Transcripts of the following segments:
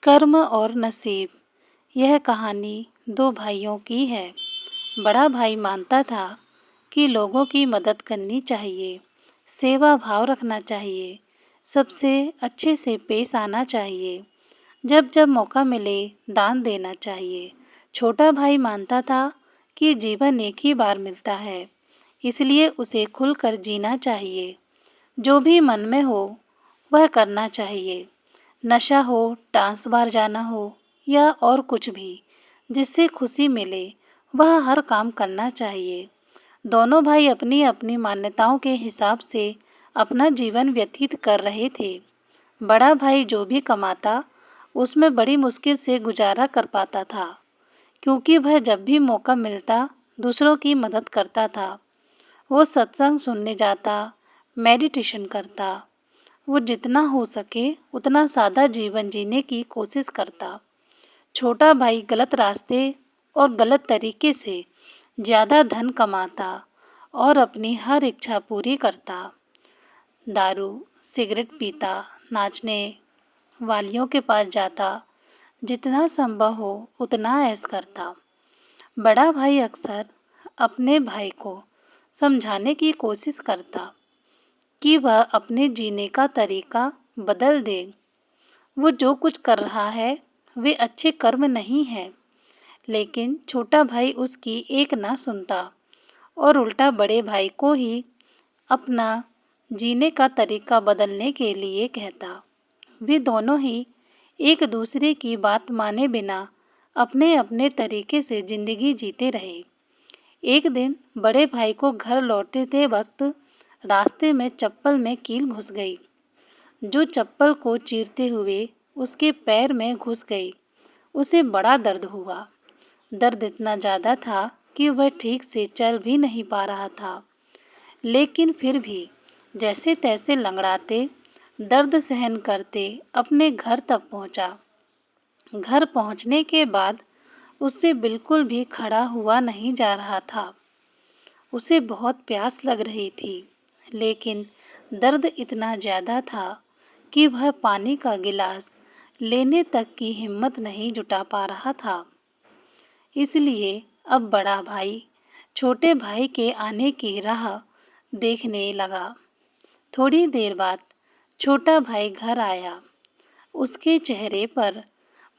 कर्म और नसीब। यह कहानी दो भाइयों की है। बड़ा भाई मानता था कि लोगों की मदद करनी चाहिए, सेवा भाव रखना चाहिए, सबसे अच्छे से पेश आना चाहिए, जब जब मौका मिले दान देना चाहिए। छोटा भाई मानता था कि जीवन एक ही बार मिलता है, इसलिए उसे खुलकर जीना चाहिए। जो भी मन में हो वह करना चाहिए। नशा हो, डांस बार जाना हो या और कुछ भी, जिससे खुशी मिले वह हर काम करना चाहिए। दोनों भाई अपनी अपनी मान्यताओं के हिसाब से अपना जीवन व्यतीत कर रहे थे। बड़ा भाई जो भी कमाता उसमें बड़ी मुश्किल से गुजारा कर पाता था, क्योंकि वह जब भी मौका मिलता दूसरों की मदद करता था। वो सत्संग सुनने जाता, मेडिटेशन करता, वो जितना हो सके उतना सादा जीवन जीने की कोशिश करता। छोटा भाई गलत रास्ते और गलत तरीके से ज़्यादा धन कमाता और अपनी हर इच्छा पूरी करता। दारू, सिगरेट पीता, नाचने वालियों के पास जाता, जितना संभव हो उतना ऐश करता। बड़ा भाई अक्सर अपने भाई को समझाने की कोशिश करता कि वह अपने जीने का तरीका बदल दे। वो जो कुछ कर रहा है वे अच्छे कर्म नहीं हैं, लेकिन छोटा भाई उसकी एक ना सुनता और उल्टा बड़े भाई को ही अपना जीने का तरीका बदलने के लिए कहता। वे दोनों ही एक दूसरे की बात माने बिना अपने अपने तरीके से जिंदगी जीते रहे। एक दिन बड़े भाई को घर लौटते वक्त रास्ते में चप्पल में कील घुस गई, जो चप्पल को चीरते हुए उसके पैर में घुस गई। उसे बड़ा दर्द हुआ। दर्द इतना ज़्यादा था कि वह ठीक से चल भी नहीं पा रहा था, लेकिन फिर भी जैसे तैसे लंगड़ाते, दर्द सहन करते अपने घर तक पहुंचा। घर पहुंचने के बाद उससे बिल्कुल भी खड़ा हुआ नहीं जा रहा था। उसे बहुत प्यास लग रही थी, लेकिन दर्द इतना ज़्यादा था कि वह पानी का गिलास लेने तक की हिम्मत नहीं जुटा पा रहा था। इसलिए अब बड़ा भाई छोटे भाई के आने की राह देखने लगा। थोड़ी देर बाद छोटा भाई घर आया। उसके चेहरे पर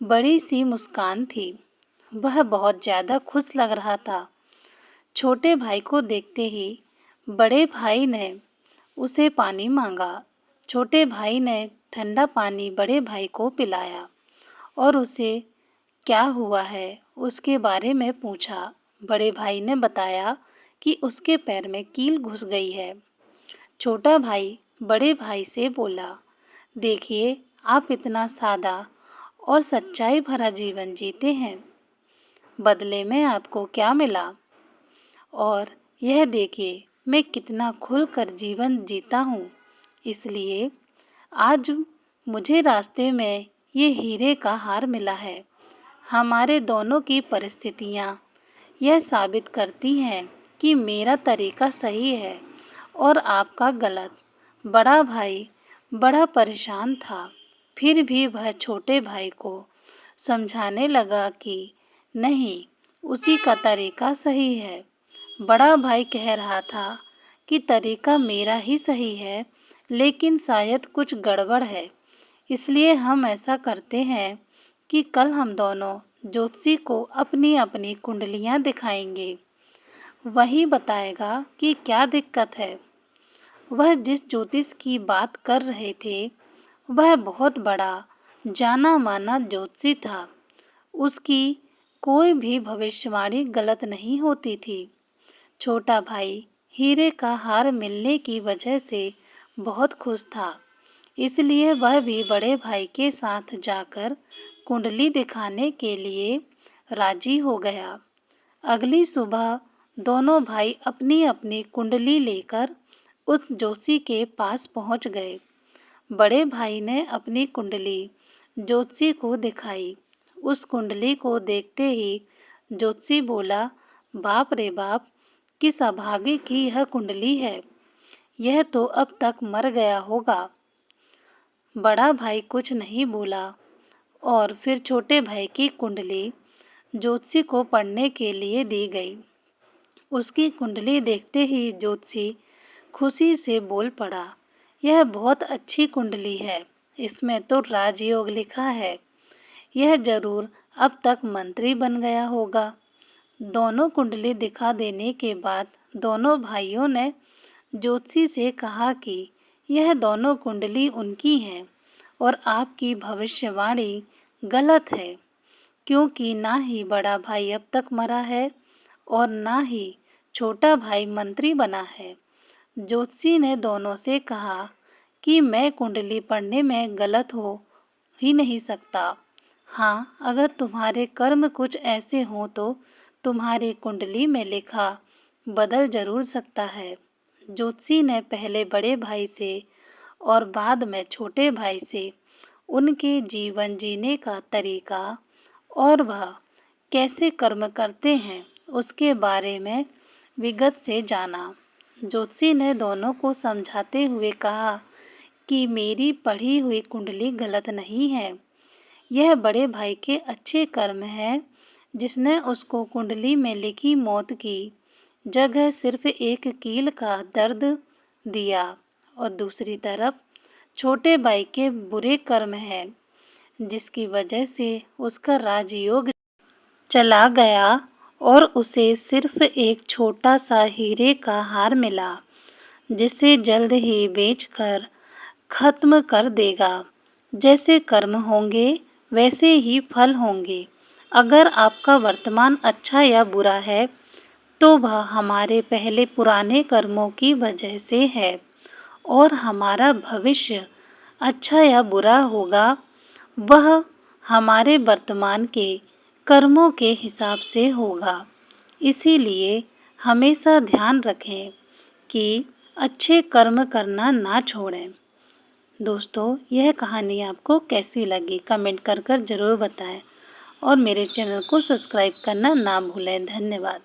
बड़ी सी मुस्कान थी। वह बहुत ज़्यादा खुश लग रहा था। छोटे भाई को देखते ही बड़े भाई ने उसे पानी मांगा। छोटे भाई ने ठंडा पानी बड़े भाई को पिलाया और उसे क्या हुआ है उसके बारे में पूछा। बड़े भाई ने बताया कि उसके पैर में कील घुस गई है। छोटा भाई बड़े भाई से बोला, देखिए, आप इतना सादा और सच्चाई भरा जीवन जीते हैं, बदले में आपको क्या मिला? और यह देखिए मैं कितना खुलकर जीवन जीता हूँ। इसलिए आज मुझे रास्ते में ये हीरे का हार मिला है। हमारे दोनों की परिस्थितियाँ यह साबित करती हैं कि मेरा तरीका सही है और आपका गलत। बड़ा भाई बड़ा परेशान था, फिर भी वह छोटे भाई को समझाने लगा कि नहीं, उसी का तरीका सही है। बड़ा भाई कह रहा था कि तरीका मेरा ही सही है, लेकिन शायद कुछ गड़बड़ है। इसलिए हम ऐसा करते हैं कि कल हम दोनों ज्योतिषी को अपनी अपनी कुंडलियाँ दिखाएंगे। वही बताएगा कि क्या दिक्कत है। वह जिस ज्योतिष की बात कर रहे थे वह बहुत बड़ा जाना माना ज्योतिषी था। उसकी कोई भी भविष्यवाणी गलत नहीं होती थी। छोटा भाई हीरे का हार मिलने की वजह से बहुत खुश था, इसलिए वह भी बड़े भाई के साथ जाकर कुंडली दिखाने के लिए राजी हो गया। अगली सुबह दोनों भाई अपनी अपनी कुंडली लेकर उस जोशी के पास पहुंच गए। बड़े भाई ने अपनी कुंडली ज्योतिषी को दिखाई। उस कुंडली को देखते ही ज्योतिषी बोला, बाप रे बाप, किस अभागे की यह कुंडली है, यह तो अब तक मर गया होगा। बड़ा भाई कुछ नहीं बोला और फिर छोटे भाई की कुंडली ज्योतिषी को पढ़ने के लिए दी गई। उसकी कुंडली देखते ही ज्योतिषी खुशी से बोल पड़ा, यह बहुत अच्छी कुंडली है, इसमें तो राजयोग लिखा है, यह जरूर अब तक मंत्री बन गया होगा। दोनों कुंडली दिखा देने के बाद दोनों भाइयों ने ज्योतिषी से कहा कि यह दोनों कुंडली उनकी हैं और आपकी भविष्यवाणी गलत है, क्योंकि ना ही बड़ा भाई अब तक मरा है और ना ही छोटा भाई मंत्री बना है। ज्योतिषी ने दोनों से कहा कि मैं कुंडली पढ़ने में गलत हो ही नहीं सकता। हाँ, अगर तुम्हारे कर्म कुछ ऐसे हों तो तुम्हारी कुंडली में लिखा बदल जरूर सकता है। ज्योतिषी ने पहले बड़े भाई से और बाद में छोटे भाई से उनके जीवन जीने का तरीका और वह कैसे कर्म करते हैं उसके बारे में विगत से जाना। ज्योतिषी ने दोनों को समझाते हुए कहा कि मेरी पढ़ी हुई कुंडली गलत नहीं है, यह बड़े भाई के अच्छे कर्म है जिसने उसको कुंडली में लिखी मौत की जगह सिर्फ एक कील का दर्द दिया, और दूसरी तरफ छोटे भाई के बुरे कर्म है जिसकी वजह से उसका राजयोग चला गया और उसे सिर्फ एक छोटा सा हीरे का हार मिला जिसे जल्द ही बेचकर खत्म कर देगा। जैसे कर्म होंगे वैसे ही फल होंगे। अगर आपका वर्तमान अच्छा या बुरा है तो वह हमारे पहले पुराने कर्मों की वजह से है और हमारा भविष्य अच्छा या बुरा होगा वह हमारे वर्तमान के कर्मों के हिसाब से होगा। इसीलिए हमेशा ध्यान रखें कि अच्छे कर्म करना ना छोड़ें। दोस्तों, यह कहानी आपको कैसी लगी कमेंट कर ज़रूर बताएं और मेरे चैनल को सब्सक्राइब करना ना भूलें। धन्यवाद।